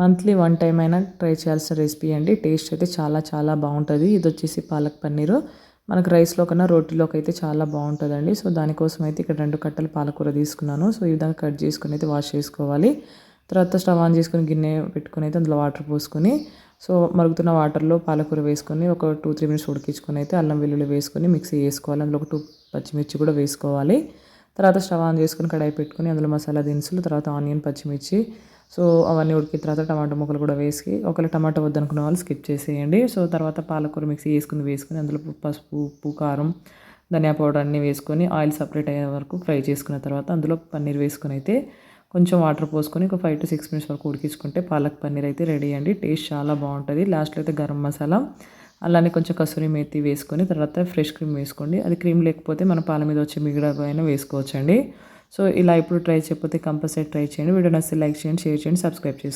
Monthly one time అయినా try చేయాల్సిన recipe అండి. టేస్ట్ అయితే చాలా చాలా బాగుంటుంది. ఇది వచ్చేసి పాలక్ పన్నీరు. మనకు రైస్లో కన్నా రోటీలోకి అయితే చాలా బాగుంటుందండి. సో దానికోసం అయితే ఇక్కడ 2 కట్టలు పాలకూర తీసుకున్నాను. సో ఈ విధంగా కట్ చేసుకొని అయితే వాష్ చేసుకోవాలి. తర్వాత స్టవ్ ఆన్ చేసుకొని గిన్నె పెట్టుకొని అయితే అందులో వాటర్ పోసుకొని సో మరుగుతున్న వాటర్లో పాలకూర వేసుకొని ఒక 2-3 మినిట్స్ ఉడికించుకొని అయితే అల్లం వెల్లుల్లి వేసుకొని మిక్సీ చేసుకోవాలి. అందులో ఒక 2 పచ్చిమిర్చి కూడా వేసుకోవాలి. తర్వాత స్టవ్ ఆన్ చేసుకొని కడాయి పెట్టుకొని అందులో మసాలా దినుసులు, తర్వాత ఆనియన్, పచ్చిమిర్చి సో అవన్నీ ఉడికిన తర్వాత టమాటా ముక్కలు కూడా వేసి, ఒకవేళ టమాటా వద్దనుకున్న వాళ్ళు స్కిప్ చేసేయండి. సో తర్వాత పాలకూర మిక్సీ వేసుకొని అందులో పసుపు, ఉప్పు, కారం, ధనియా పౌడర్ అన్నీ వేసుకొని ఆయిల్ సపరేట్ అయ్యే వరకు ఫ్రై చేసుకున్న తర్వాత అందులో పన్నీర్ వేసుకొని అయితే కొంచెం వాటర్ పోసుకొని ఒక 5-6 మినిట్స్ వరకు ఉడికించుకుంటే పాలక్ పన్నీర్ అయితే రెడీ అండి. టేస్ట్ చాలా బాగుంటుంది. లాస్ట్లో అయితే గరం మసాలా, అలానే కొంచెం కసూరి మేతి వేసుకొని తర్వాత ఫ్రెష్ క్రీమ్ వేసుకోండి. అది క్రీమ్ లేకపోతే మన పాల మీద వచ్చే మిగడ అయినా వేసుకోవచ్చండి. సో ఇలా ఇప్పుడు ట్రై చేయకపోతే కంపల్సరీ ట్రై చేయండి. వీడియో నచ్చితే లైక్ చేయండి, షేర్ చేయండి, సబ్స్క్రైబ్ చేసుకోండి.